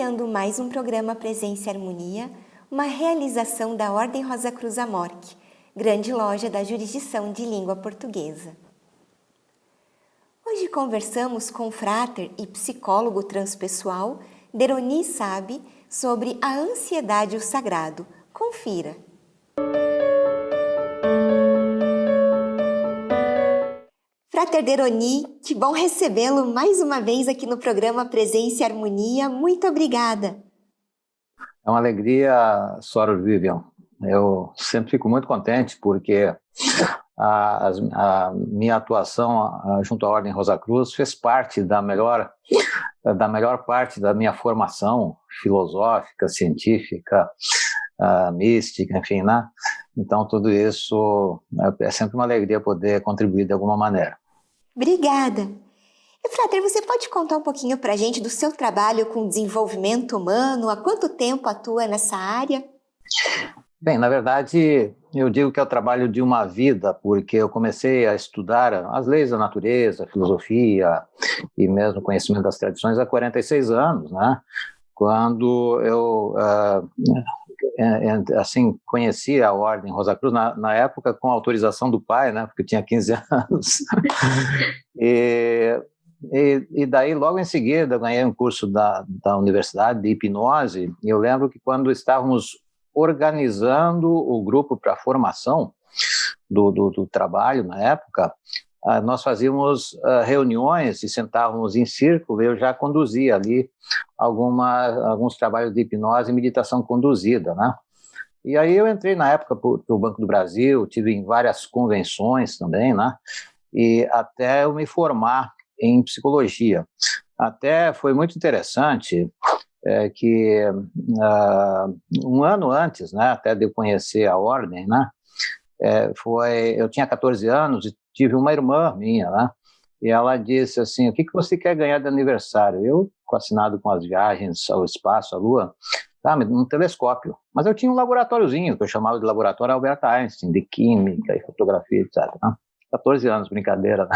iniciando mais um programa Presença e Harmonia, uma realização da Ordem Rosa Cruz Amorque, grande loja da jurisdição de língua portuguesa. Hoje conversamos com o fráter e psicólogo transpessoal Deroni Sabe sobre a ansiedade e o sagrado. Confira! Frater Deroni, que bom recebê-lo mais uma vez aqui no programa Presença e Harmonia. Muito obrigada. É uma alegria, Soror Vivian. Eu sempre fico muito contente porque a minha atuação junto à Ordem Rosa Cruz fez parte da melhor parte da minha formação filosófica, científica, mística, enfim, né? Então tudo isso é sempre uma alegria poder contribuir de alguma maneira. Obrigada. E, Frater, você pode contar um pouquinho para a gente do seu trabalho com desenvolvimento humano? Há quanto tempo atua nessa área? Bem, na verdade, eu digo que é o trabalho de uma vida, porque eu comecei a estudar as leis da natureza, a filosofia e mesmo conhecimento das tradições há 46 anos, né? Quando eu assim, conheci a Ordem Rosa Cruz, na época com autorização do pai, né, porque eu tinha 15 anos, e daí logo em seguida eu ganhei um curso da Universidade de Hipnose, e eu lembro que quando estávamos organizando o grupo para a formação do trabalho na época, nós fazíamos reuniões e sentávamos em círculo, eu já conduzia ali alguns trabalhos de hipnose e meditação conduzida, né? E aí eu entrei na época para o Banco do Brasil, tive em várias convenções também, né? E até eu me formar em psicologia. Até foi muito interessante que um ano antes, né, até de eu conhecer a Ordem, né? Eu tinha 14 anos e tive uma irmã minha, né? E ela disse assim, o que você quer ganhar de aniversário? Eu, fascinado com as viagens ao espaço, à Lua, um telescópio. Mas eu tinha um laboratóriozinho, que eu chamava de Laboratório Albert Einstein, de química e fotografia, etc. Né? 14 anos, brincadeira. Né?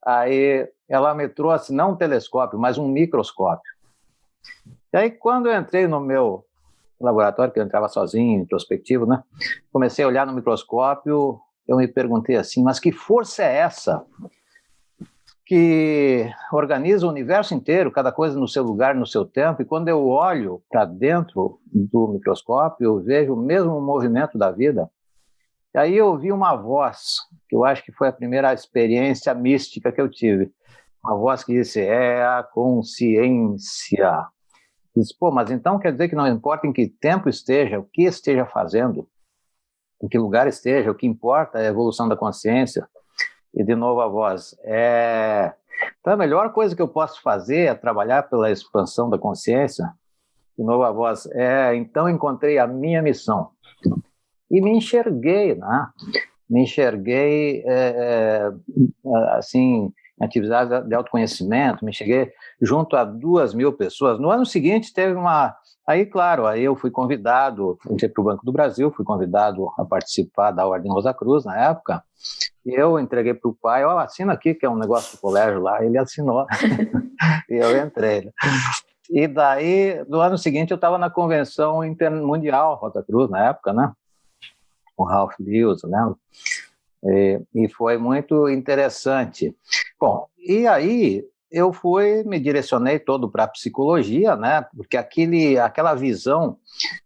Aí ela me trouxe, não um telescópio, mas um microscópio. E aí, quando eu entrei no meu laboratório, que eu entrava sozinho, introspectivo, né? Comecei a olhar no microscópio, eu me perguntei assim, mas que força é essa que organiza o universo inteiro, cada coisa no seu lugar, no seu tempo, e quando eu olho para dentro do microscópio, eu vejo o mesmo movimento da vida. E aí eu ouvi uma voz, que eu acho que foi a primeira experiência mística que eu tive, uma voz que disse, é a consciência. Diz, mas então quer dizer que não importa em que tempo esteja, o que esteja fazendo, em que lugar esteja, o que importa é a evolução da consciência. E de novo a voz, então a melhor coisa que eu posso fazer é trabalhar pela expansão da consciência. De novo a voz, então encontrei a minha missão. E me enxerguei, né? Me enxerguei, assim, em atividades de autoconhecimento, me cheguei junto a 2.000 pessoas. No ano seguinte teve aí eu fui convidado, entrei para o Banco do Brasil, fui convidado a participar da Ordem Rosa Cruz na época, e eu entreguei para o pai, assina aqui, que é um negócio do colégio lá, ele assinou, e eu entrei. E daí, no ano seguinte, eu estava na Convenção Intermundial Rosa Cruz, na época, né? O Ralph Lewis, né? E foi muito interessante. Bom, e aí eu me direcionei todo para a psicologia, né? Porque aquela visão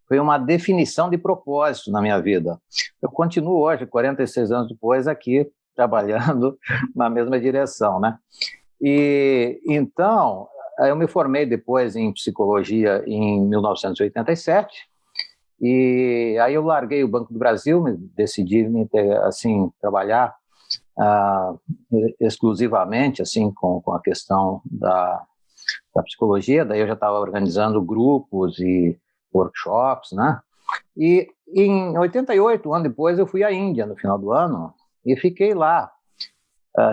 foi uma definição de propósito na minha vida. Eu continuo hoje, 46 anos depois, aqui trabalhando na mesma direção, né? E então eu me formei depois em psicologia em 1987. E aí eu larguei o Banco do Brasil, decidi assim, trabalhar exclusivamente assim, com a questão da psicologia, daí eu já estava organizando grupos e workshops, né? E em 88, um ano depois, eu fui à Índia no final do ano e fiquei lá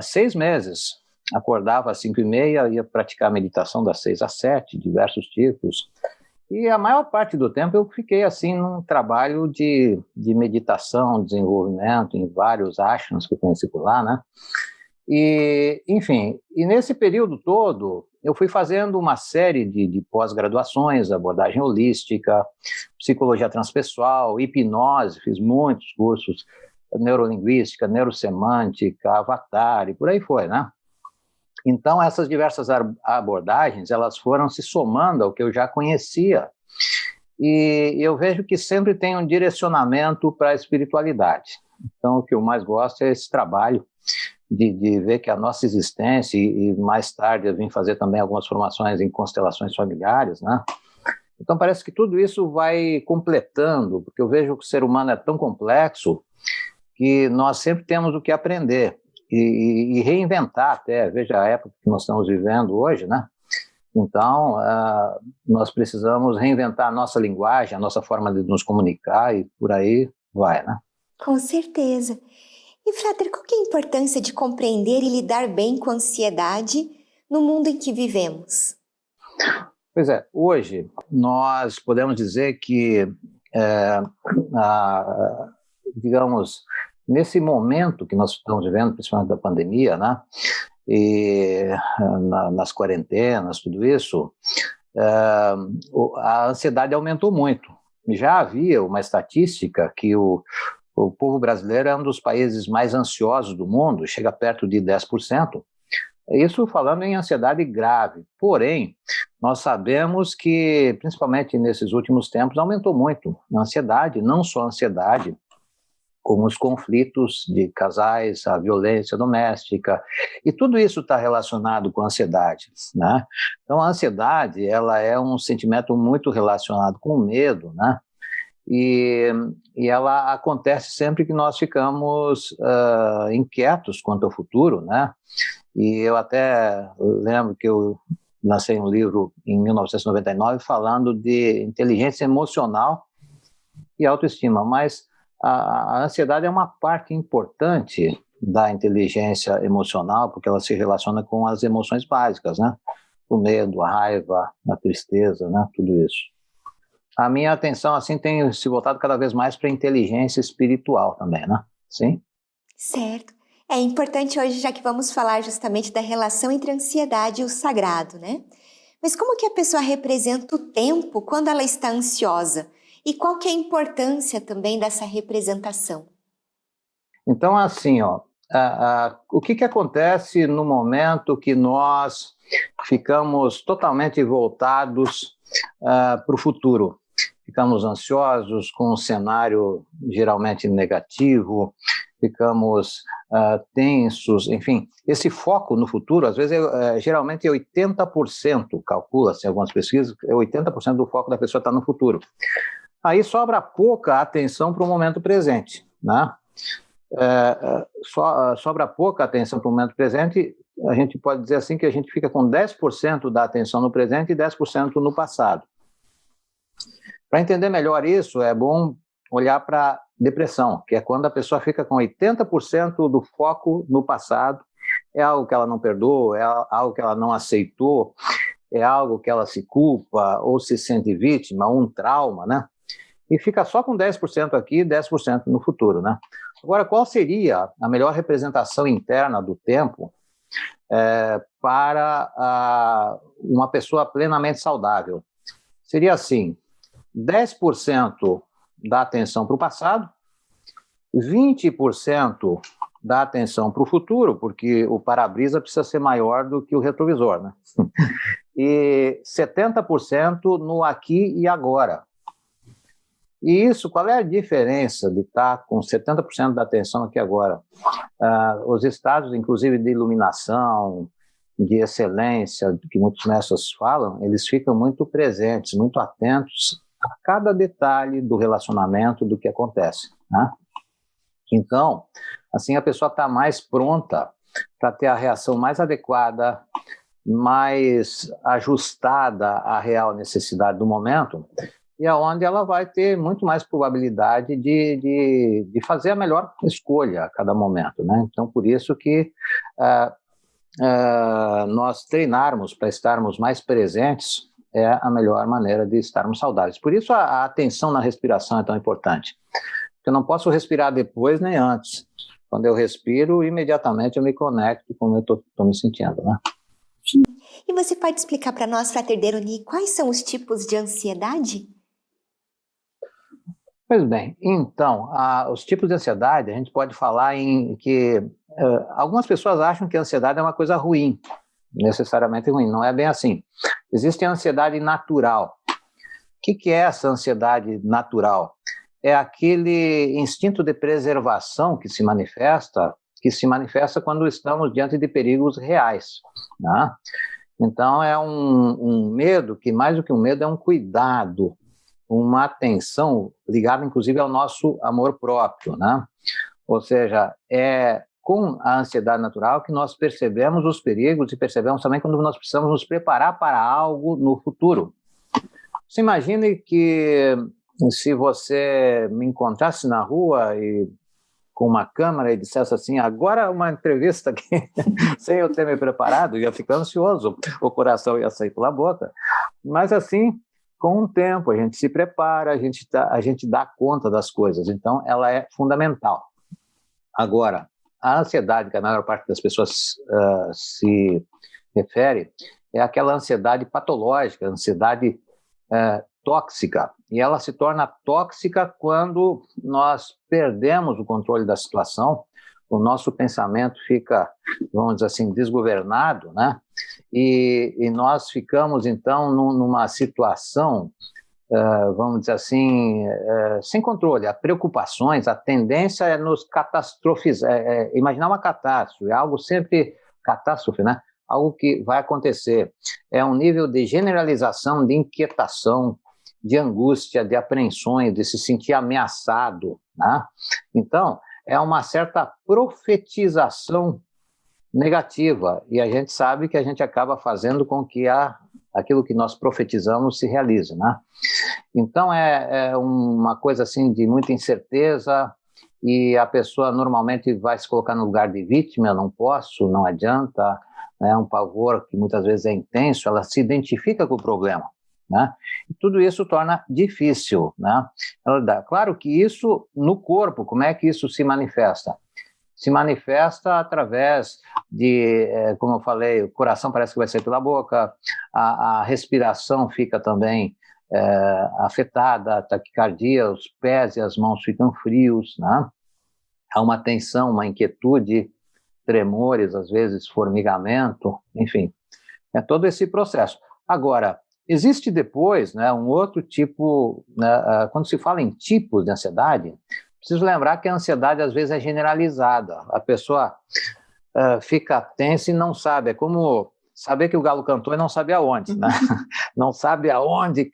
6 meses. Acordava às 5h30, ia praticar meditação das 6 às 7, diversos tipos. E a maior parte do tempo eu fiquei assim num trabalho de meditação, desenvolvimento, em vários ashrams que eu conheci por lá, né? E, enfim, nesse período todo eu fui fazendo uma série de pós-graduações, abordagem holística, psicologia transpessoal, hipnose, fiz muitos cursos, neurolinguística, neurosemântica, avatar e por aí foi, né? Então, essas diversas abordagens, elas foram se somando ao que eu já conhecia. E eu vejo que sempre tem um direcionamento para a espiritualidade. Então, o que eu mais gosto é esse trabalho de ver que a nossa existência, e mais tarde eu vim fazer também algumas formações em constelações familiares, né? Então, parece que tudo isso vai completando, porque eu vejo que o ser humano é tão complexo que nós sempre temos o que aprender e reinventar até. Veja a época que nós estamos vivendo hoje, né? Então, nós precisamos reinventar a nossa linguagem, a nossa forma de nos comunicar e por aí vai, né? Com certeza. E, Frater, qual que é a importância de compreender e lidar bem com a ansiedade no mundo em que vivemos? Pois é, hoje nós podemos dizer que, digamos, nesse momento que nós estamos vivendo, principalmente da pandemia, né? E nas quarentenas, tudo isso, a ansiedade aumentou muito. Já havia uma estatística que o povo brasileiro é um dos países mais ansiosos do mundo, chega perto de 10%. Isso falando em ansiedade grave. Porém, nós sabemos que, principalmente nesses últimos tempos, aumentou muito a ansiedade, não só a ansiedade, como os conflitos de casais, a violência doméstica, e tudo isso está relacionado com a ansiedade, né? Então, a ansiedade, ela é um sentimento muito relacionado com o medo, né? E ela acontece sempre que nós ficamos inquietos quanto ao futuro, né? E eu até lembro que eu lancei um livro em 1999 falando de inteligência emocional e autoestima, mas a ansiedade é uma parte importante da inteligência emocional, porque ela se relaciona com as emoções básicas, né? O medo, a raiva, a tristeza, né? Tudo isso. A minha atenção, assim, tem se voltado cada vez mais para a inteligência espiritual também, né? Sim? Certo. É importante hoje, já que vamos falar justamente da relação entre a ansiedade e o sagrado, né? Mas como que a pessoa representa o tempo quando ela está ansiosa? E qual que é a importância também dessa representação? Então, assim, ó, o que acontece no momento que nós ficamos totalmente voltados para o futuro? Ficamos ansiosos com um cenário geralmente negativo, ficamos tensos, enfim, esse foco no futuro, às vezes, geralmente é 80%, calcula-se em algumas pesquisas, 80% do foco da pessoa está no futuro. Aí sobra pouca atenção para o momento presente, né? Sobra pouca atenção para o momento presente, a gente pode dizer assim que a gente fica com 10% da atenção no presente e 10% no passado. Para entender melhor isso, é bom olhar para depressão, que é quando a pessoa fica com 80% do foco no passado, é algo que ela não perdoa, é algo que ela não aceitou, é algo que ela se culpa ou se sente vítima, um trauma, né? E fica só com 10% aqui e 10% no futuro, né? Agora, qual seria a melhor representação interna do tempo para uma pessoa plenamente saudável? Seria assim, 10% da atenção para o passado, 20% da atenção para o futuro, porque o para-brisa precisa ser maior do que o retrovisor, né? E 70% no aqui e agora. E isso, qual é a diferença de estar com 70% da atenção aqui agora? Os estados, inclusive, de iluminação, de excelência, que muitos mestres falam, eles ficam muito presentes, muito atentos a cada detalhe do relacionamento, do que acontece, né? Então, assim, a pessoa está mais pronta para ter a reação mais adequada, mais ajustada à real necessidade do momento, e aonde ela vai ter muito mais probabilidade de fazer a melhor escolha a cada momento, né? Então, por isso que nós treinarmos para estarmos mais presentes é a melhor maneira de estarmos saudáveis. Por isso a atenção na respiração é tão importante. Porque eu não posso respirar depois nem antes. Quando eu respiro, imediatamente eu me conecto com como eu estou me sentindo, né? E você pode explicar para nós, Frater Deroni, quais são os tipos de ansiedade? Pois bem, então, os tipos de ansiedade, a gente pode falar em que algumas pessoas acham que a ansiedade é uma coisa ruim, necessariamente ruim, não é bem assim. Existe a ansiedade natural. O que é essa ansiedade natural? É aquele instinto de preservação que se manifesta quando estamos diante de perigos reais, né? Então, é um medo que, mais do que um medo, é um cuidado, uma atenção ligada, inclusive, ao nosso amor próprio, né? Ou seja, é com a ansiedade natural que nós percebemos os perigos e percebemos também quando nós precisamos nos preparar para algo no futuro. Você imagine que se você me encontrasse na rua e com uma câmera e dissesse assim, agora uma entrevista aqui, sem eu ter me preparado, ia ficar ansioso, o coração ia sair pela boca, mas assim, com o tempo, a gente se prepara, a gente dá conta das coisas, então ela é fundamental. Agora, a ansiedade que a maior parte das pessoas se refere é aquela ansiedade patológica, ansiedade tóxica, e ela se torna tóxica quando nós perdemos o controle da situação, o nosso pensamento fica, vamos dizer assim, desgovernado, né? E nós ficamos, então, numa situação, vamos dizer assim, sem controle. As preocupações, a tendência é nos catastrofizar, imaginar uma catástrofe, algo sempre catástrofe, né? Algo que vai acontecer. É um nível de generalização, de inquietação, de angústia, de apreensões, de se sentir ameaçado, né? Então, é uma certa profetização negativa, e a gente sabe que a gente acaba fazendo com que aquilo que nós profetizamos se realize, né? Então, é uma coisa assim de muita incerteza, e a pessoa normalmente vai se colocar no lugar de vítima, eu não posso, não adianta, é um pavor que muitas vezes é intenso, ela se identifica com o problema, né? E tudo isso torna difícil, né? Claro que isso no corpo, como é que isso se manifesta? Se manifesta através de, como eu falei, o coração parece que vai sair pela boca, a respiração fica também afetada, a taquicardia, os pés e as mãos ficam frios, né? Há uma tensão, uma inquietude, tremores, às vezes formigamento, enfim, é todo esse processo. Agora, existe depois, né, um outro tipo, né, quando se fala em tipos de ansiedade, preciso lembrar que a ansiedade às vezes é generalizada, a pessoa fica tensa e não sabe, é como saber que o galo cantou e não sabe aonde, né? Não sabe aonde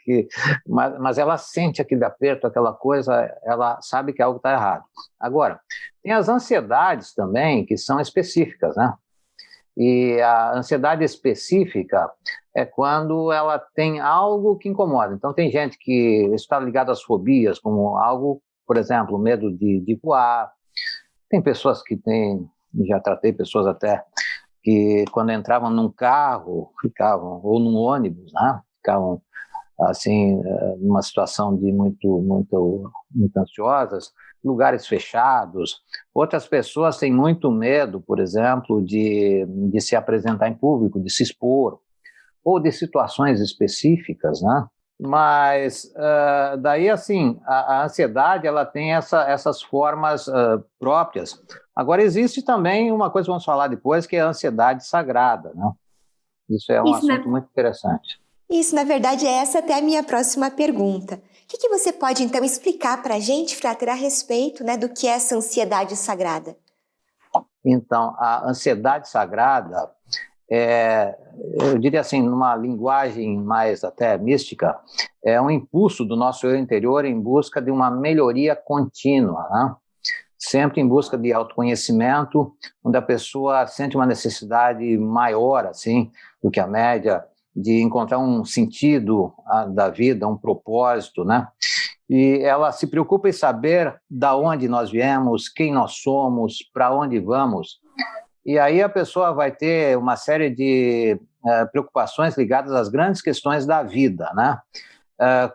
mas ela sente aquele aperto, aquela coisa, ela sabe que algo está errado. Agora, tem as ansiedades também que são específicas, né? E a ansiedade específica é quando ela tem algo que incomoda. Então, tem gente que está ligada às fobias, como algo, por exemplo, medo de voar. Tem pessoas que têm, já tratei pessoas até, que quando entravam num carro, ficavam, ou num ônibus, né? Ficavam, assim, numa situação de muito ansiosas, lugares fechados. Outras pessoas têm muito medo, por exemplo, de se apresentar em público, de se expor, ou de situações específicas, né? Mas daí, assim, a ansiedade, ela tem essas formas próprias. Agora, existe também uma coisa que vamos falar depois, que é a ansiedade sagrada, né? Isso é um assunto muito interessante. Isso, na verdade, essa até a minha próxima pergunta. O que você pode, então, explicar para a gente, Frater, a respeito, né, do que é essa ansiedade sagrada? Então, a ansiedade sagrada eu diria assim, numa linguagem mais até mística, é um impulso do nosso eu interior em busca de uma melhoria contínua, né? Sempre em busca de autoconhecimento, onde a pessoa sente uma necessidade maior, assim, do que a média, de encontrar um sentido da vida, um propósito, né? E ela se preocupa em saber da onde nós viemos, quem nós somos, para onde vamos. E aí a pessoa vai ter uma série de preocupações ligadas às grandes questões da vida, né?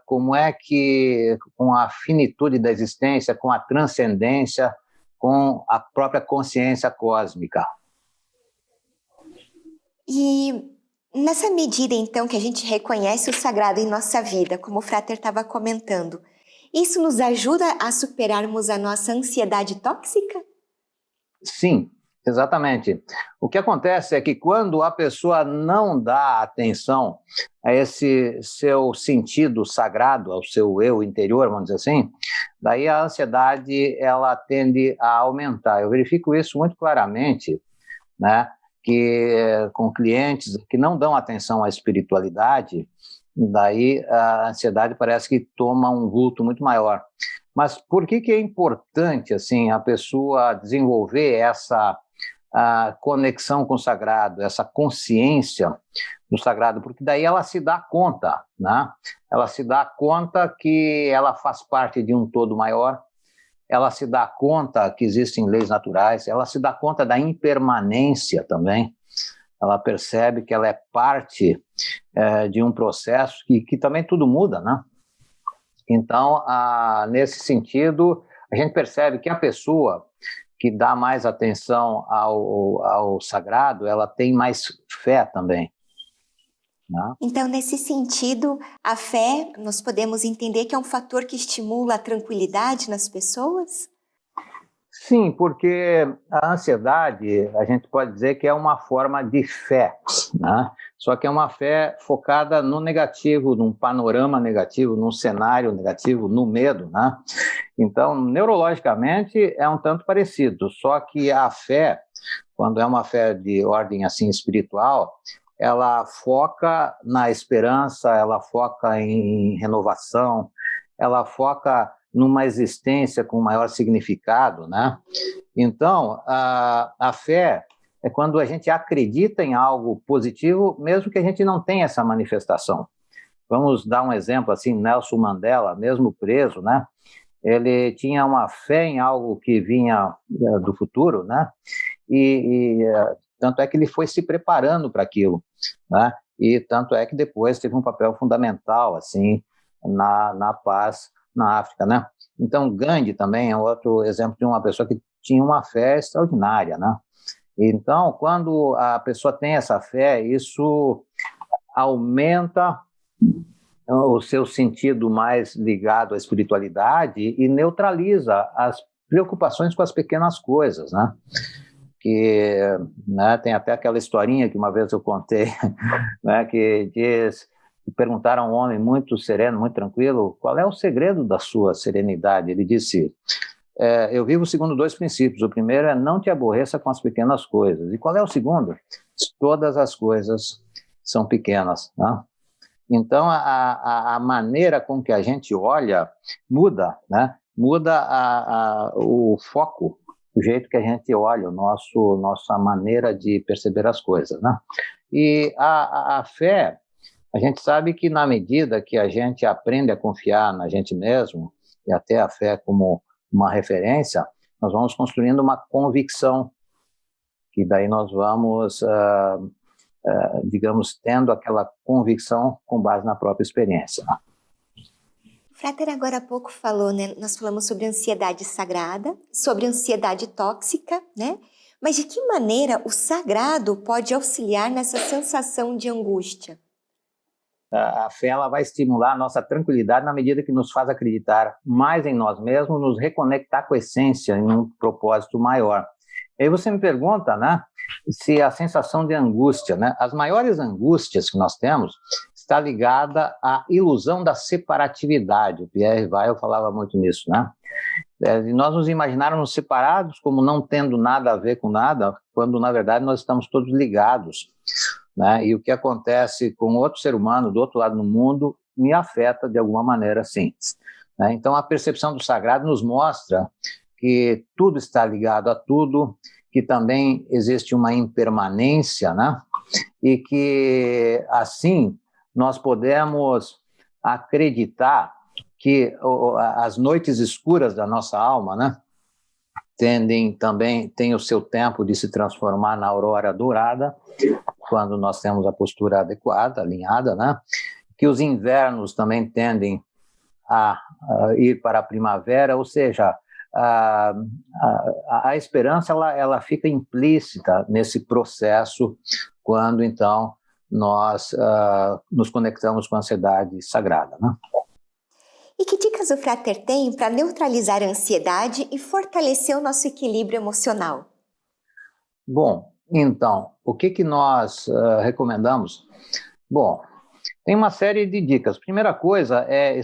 Como é que, com a finitude da existência, com a transcendência, com a própria consciência cósmica. E Nessa medida, então, que a gente reconhece o sagrado em nossa vida, como o Frater estava comentando, isso nos ajuda a superarmos a nossa ansiedade tóxica? Sim, exatamente. O que acontece é que quando a pessoa não dá atenção a esse seu sentido sagrado, ao seu eu interior, vamos dizer assim, daí a ansiedade ela tende a aumentar. Eu verifico isso muito claramente, né, que com clientes que não dão atenção à espiritualidade, daí a ansiedade parece que toma um vulto muito maior. Mas por que é importante assim a pessoa desenvolver essa a conexão com o sagrado, essa consciência do sagrado? Porque daí ela se dá conta, né? Ela se dá conta que ela faz parte de um todo maior, ela se dá conta que existem leis naturais, ela se dá conta da impermanência também, ela percebe que ela é parte de um processo que também tudo muda, né? Então, nesse sentido, a gente percebe que a pessoa que dá mais atenção ao sagrado, ela tem mais fé também, né? Então, nesse sentido, a fé, nós podemos entender que é um fator que estimula a tranquilidade nas pessoas? Sim, porque a ansiedade, a gente pode dizer que é uma forma de fé, né? Só que é uma fé focada no negativo, num panorama negativo, num cenário negativo, no medo, né? Então, neurologicamente, é um tanto parecido, só que a fé, quando é uma fé de ordem assim espiritual, ela foca na esperança, ela foca em renovação, ela foca numa existência com maior significado, né? Então, a fé é quando a gente acredita em algo positivo, mesmo que a gente não tenha essa manifestação. Vamos dar um exemplo assim, Nelson Mandela, mesmo preso, né? Ele tinha uma fé em algo que vinha do futuro, né? Tanto é que ele foi se preparando para aquilo, né? E tanto é que depois teve um papel fundamental assim na paz na África, né? Então Gandhi também é outro exemplo de uma pessoa que tinha uma fé extraordinária, né? Então, quando a pessoa tem essa fé, isso aumenta o seu sentido mais ligado à espiritualidade e neutraliza as preocupações com as pequenas coisas, né? Que, né, tem até aquela historinha que uma vez eu contei, né, que diz, perguntaram a um homem muito sereno, muito tranquilo, qual é o segredo da sua serenidade? Ele disse, eu vivo segundo dois princípios. O primeiro é não te aborreça com as pequenas coisas. E qual é o segundo? Todas as coisas são pequenas, né? Então, a maneira com que a gente olha muda, né? Muda o foco, o jeito que a gente olha, nossa maneira de perceber as coisas, né? E a fé, a gente sabe que na medida que a gente aprende a confiar na gente mesmo, e até a fé como uma referência, nós vamos construindo uma convicção, que daí nós vamos, digamos, tendo aquela convicção com base na própria experiência. O Frater agora há pouco falou, né? Nós falamos sobre ansiedade sagrada, sobre ansiedade tóxica, né? Mas de que maneira o sagrado pode auxiliar nessa sensação de angústia? A fé ela vai estimular a nossa tranquilidade na medida que nos faz acreditar mais em nós mesmos, nos reconectar com a essência em um propósito maior. E aí você me pergunta, né, se a sensação de angústia, né, as maiores angústias que nós temos está ligada à ilusão da separatividade. O Pierre Weil falava muito nisso, né? Nós nos imaginarmos separados como não tendo nada a ver com nada, quando na verdade nós estamos todos ligados, né? E o que acontece com outro ser humano do outro lado do mundo me afeta de alguma maneira, sim, né? Então a percepção do sagrado nos mostra que tudo está ligado a tudo, que também existe uma impermanência, né? E que assim nós podemos acreditar que as noites escuras da nossa alma, né, têm o seu tempo de se transformar na aurora dourada, quando nós temos a postura adequada, alinhada, né? Que os invernos também tendem a ir para a primavera, ou seja, a esperança ela fica implícita nesse processo, quando então nós nos conectamos com a ansiedade sagrada, né? E que dicas o Frater tem para neutralizar a ansiedade e fortalecer o nosso equilíbrio emocional? Bom, então, o que nós recomendamos? Bom, tem uma série de dicas. Primeira coisa é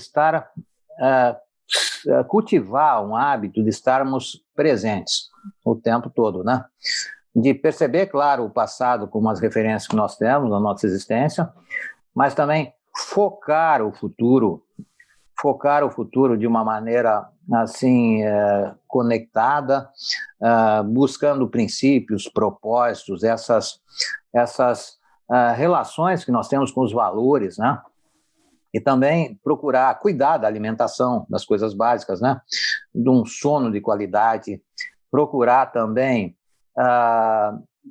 cultivar um hábito de estarmos presentes o tempo todo, né? De perceber, claro, o passado como as referências que nós temos na nossa existência, mas também focar o futuro de uma maneira assim conectada, buscando princípios, propósitos, essas relações que nós temos com os valores, né? E também procurar cuidar da alimentação, das coisas básicas, né? De um sono de qualidade, procurar também,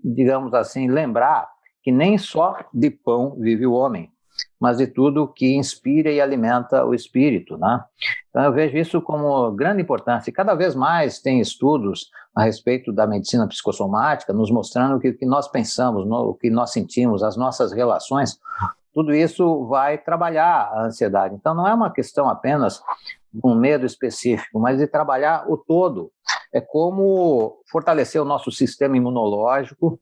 digamos assim, lembrar que nem só de pão vive o homem, mas de tudo que inspira e alimenta o espírito, né? Então eu vejo isso como grande importância. E cada vez mais tem estudos a respeito da medicina psicossomática, nos mostrando que o que nós pensamos, o que nós sentimos, as nossas relações, tudo isso vai trabalhar a ansiedade. Então não é uma questão apenas de um medo específico, mas de trabalhar o todo. É como fortalecer o nosso sistema imunológico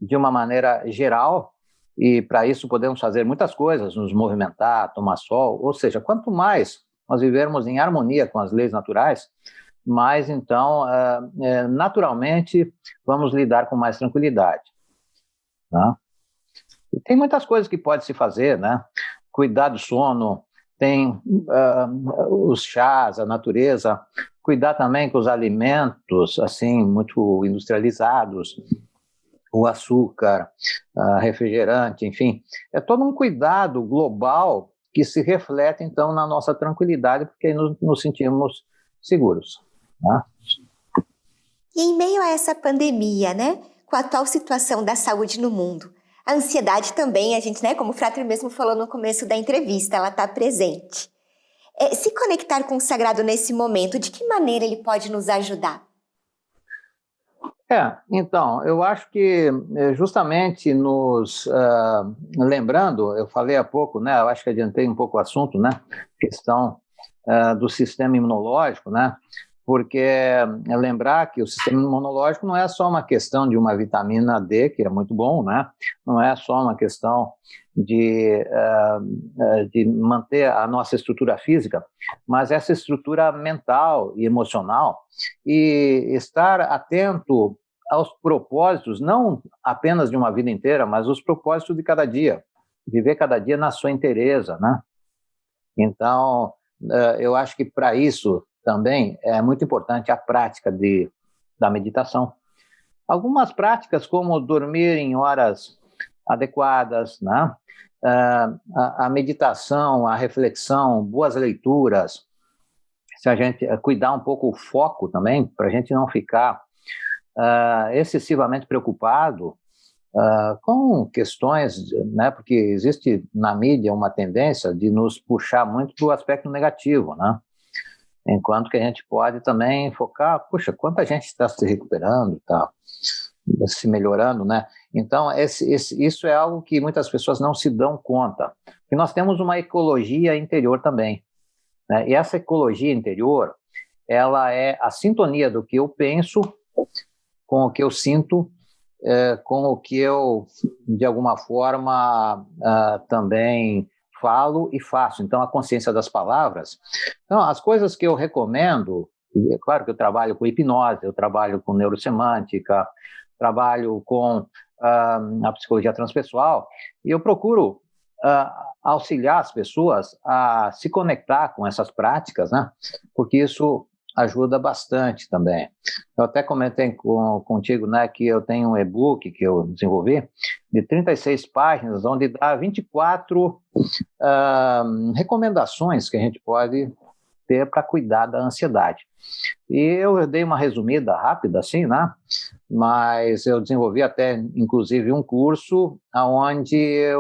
de uma maneira geral. E para isso podemos fazer muitas coisas, nos movimentar, tomar sol, ou seja, quanto mais nós vivermos em harmonia com as leis naturais, mais então, naturalmente, vamos lidar com mais tranquilidade. Né? E tem muitas coisas que pode se fazer, né? Cuidar do sono, tem os chás, a natureza, cuidar também com os alimentos, assim, muito industrializados, o açúcar, refrigerante, enfim. É todo um cuidado global que se reflete, então, na nossa tranquilidade, porque nos sentimos seguros. Né? E em meio a essa pandemia, né, com a atual situação da saúde no mundo, a ansiedade também, a gente, né, como o Frater mesmo falou no começo da entrevista, ela está presente. Se conectar com o sagrado nesse momento, de que maneira ele pode nos ajudar? Então, eu acho que justamente nos lembrando, eu falei há pouco, né, eu acho que adiantei um pouco o assunto, né, questão do sistema imunológico, né, porque lembrar que o sistema imunológico não é só uma questão de uma vitamina D, que é muito bom, né, não é só uma questão de manter a nossa estrutura física, mas essa estrutura mental e emocional, e estar atento aos propósitos, não apenas de uma vida inteira, mas os propósitos de cada dia, viver cada dia na sua inteireza, né? Então, eu acho que para isso também é muito importante a prática da meditação. Algumas práticas, como dormir em horas adequadas, né? A meditação, a reflexão, boas leituras, se a gente cuidar um pouco o foco também, para a gente não ficar excessivamente preocupado com questões, né, porque existe na mídia uma tendência de nos puxar muito para o aspecto negativo, né? Enquanto que a gente pode também focar, puxa, quanta gente está se recuperando, tá se melhorando, né? Então, isso é algo que muitas pessoas não se dão conta, que nós temos uma ecologia interior também, né? E essa ecologia interior, ela é a sintonia do que eu penso com o que eu sinto, com o que eu, de alguma forma, também falo e faço. Então, a consciência das palavras. Então, as coisas que eu recomendo, é claro que eu trabalho com hipnose, eu trabalho com neurosemântica, trabalho com a psicologia transpessoal, e eu procuro auxiliar as pessoas a se conectar com essas práticas, né? Porque isso ajuda bastante também. Eu até comentei contigo, né, que eu tenho um e-book que eu desenvolvi de 36 páginas, onde dá 24 recomendações que a gente pode ter para cuidar da ansiedade. E eu dei uma resumida rápida, assim, né? Mas eu desenvolvi até, inclusive, um curso onde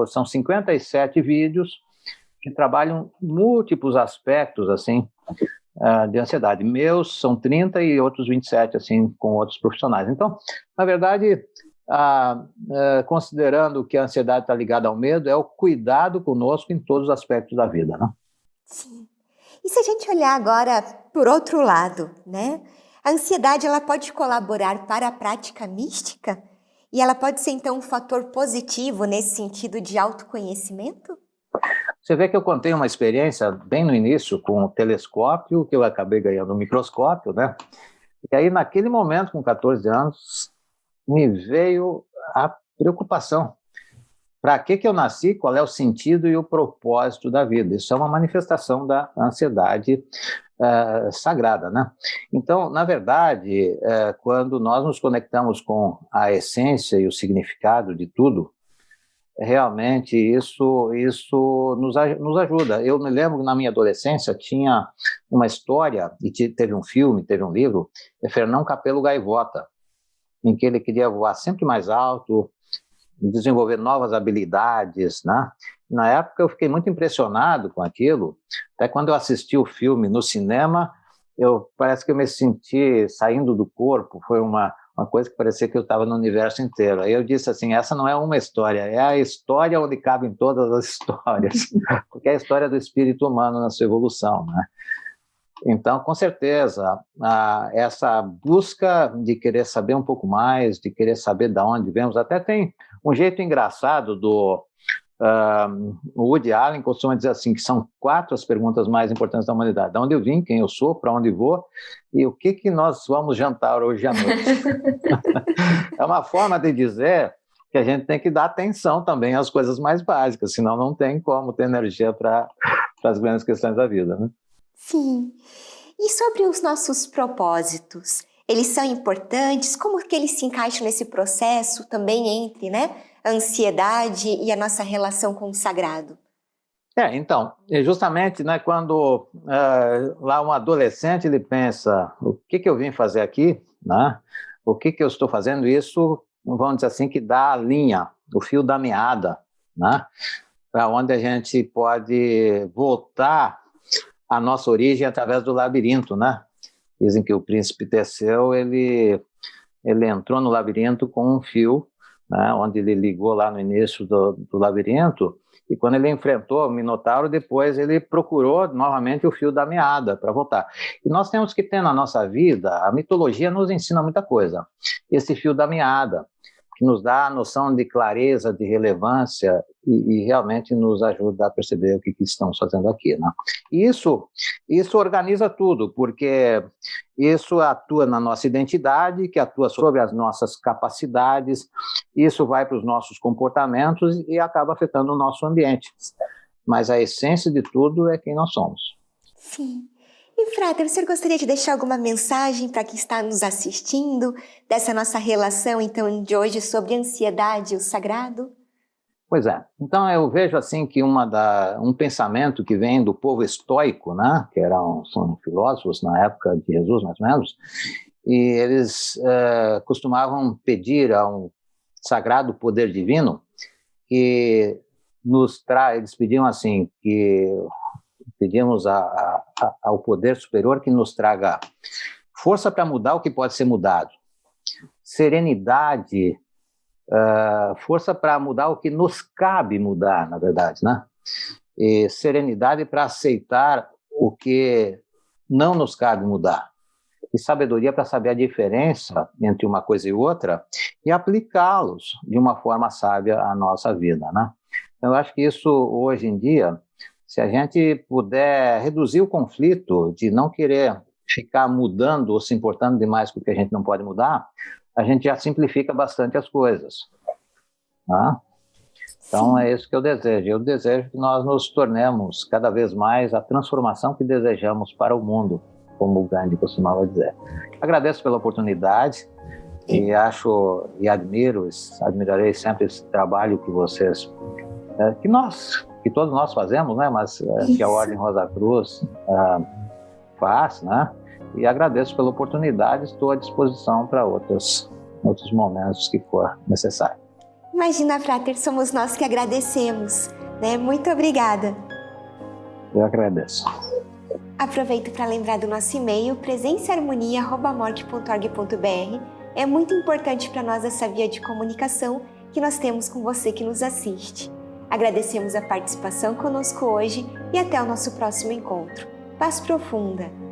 são 57 vídeos que trabalham múltiplos aspectos, assim, de ansiedade. Meus são 30 e outros 27, assim, com outros profissionais. Então, na verdade, considerando que a ansiedade está ligada ao medo, é o cuidado conosco em todos os aspectos da vida, né? Sim. E se a gente olhar agora por outro lado, né? A ansiedade, ela pode colaborar para a prática mística? E ela pode ser, então, um fator positivo nesse sentido de autoconhecimento? Você vê que eu contei uma experiência bem no início com o telescópio, que eu acabei ganhando um microscópio, né? E aí, naquele momento, com 14 anos, me veio a preocupação. Para que eu nasci? Qual é o sentido e o propósito da vida? Isso é uma manifestação da ansiedade sagrada, né? Então, na verdade, quando nós nos conectamos com a essência e o significado de tudo, realmente isso nos ajuda. Eu me lembro que na minha adolescência tinha uma história, e teve um filme, teve um livro, de Fernão Capelo Gaivota, em que ele queria voar sempre mais alto, desenvolver novas habilidades, né? Na época eu fiquei muito impressionado com aquilo, até quando eu assisti o filme no cinema, parece que eu me senti saindo do corpo, foi uma coisa que parecia que eu estava no universo inteiro. Aí eu disse assim, essa não é uma história, é a história onde cabem todas as histórias, porque é a história do espírito humano na sua evolução, né? Então, com certeza, essa busca de querer saber um pouco mais, de querer saber de onde vemos, até tem um jeito engraçado do Woody Allen costuma dizer assim, que são 4 as perguntas mais importantes da humanidade: de onde eu vim, quem eu sou, para onde vou e o que nós vamos jantar hoje à noite. É uma forma de dizer que a gente tem que dar atenção também às coisas mais básicas, senão não tem como ter energia para as grandes questões da vida, né? Sim. E sobre os nossos propósitos? Eles são importantes? Como que eles se encaixam nesse processo também entre, né, a ansiedade e a nossa relação com o sagrado? Então, justamente, né, quando lá um adolescente ele pensa, o que eu vim fazer aqui, né? O que eu estou fazendo, isso, vamos dizer assim, que dá a linha, o fio da meada, né? Para onde a gente pode voltar à nossa origem através do labirinto, né? Dizem que o príncipe Teseu, ele entrou no labirinto com um fio, né, onde ele ligou lá no início do labirinto, e quando ele enfrentou o Minotauro, depois ele procurou novamente o fio da meada para voltar. E nós temos que ter na nossa vida, a mitologia nos ensina muita coisa, esse fio da meada, que nos dá a noção de clareza, de relevância e realmente nos ajuda a perceber o que estamos fazendo aqui, né? E isso organiza tudo, porque isso atua na nossa identidade, que atua sobre as nossas capacidades, isso vai para os nossos comportamentos e acaba afetando o nosso ambiente. Mas a essência de tudo é quem nós somos. Sim. E, Frater, o senhor gostaria de deixar alguma mensagem para quem está nos assistindo dessa nossa relação, então, de hoje sobre ansiedade e o sagrado? Pois é. Então, eu vejo assim que um pensamento que vem do povo estoico, né, que são filósofos na época de Jesus, mais ou menos, e eles costumavam pedir a um sagrado poder divino que eles pediam assim, que pedimos ao poder superior que nos traga força para mudar o que pode ser mudado, serenidade, força para mudar o que nos cabe mudar, na verdade, né? E serenidade para aceitar o que não nos cabe mudar, e sabedoria para saber a diferença entre uma coisa e outra e aplicá-los de uma forma sábia à nossa vida, né? Eu acho que isso, hoje em dia, se a gente puder reduzir o conflito de não querer ficar mudando ou se importando demais com o que a gente não pode mudar, a gente já simplifica bastante as coisas. Tá? Então, Sim. É isso que eu desejo. Eu desejo que nós nos tornemos cada vez mais a transformação que desejamos para o mundo, como o Gandhi costumava dizer. Agradeço pela oportunidade e admirarei sempre esse trabalho que vocês, que todos nós fazemos, né? Mas que a Ordem Rosa Cruz faz, né? E agradeço pela oportunidade, estou à disposição para outros momentos que for necessário. Imagina, Frater, somos nós que agradecemos, né? Muito obrigada. Eu agradeço. Aproveito para lembrar do nosso e-mail presençaharmonia@morte.org.br É muito importante para nós essa via de comunicação que nós temos com você que nos assiste. Agradecemos a participação conosco hoje e até o nosso próximo encontro. Paz profunda!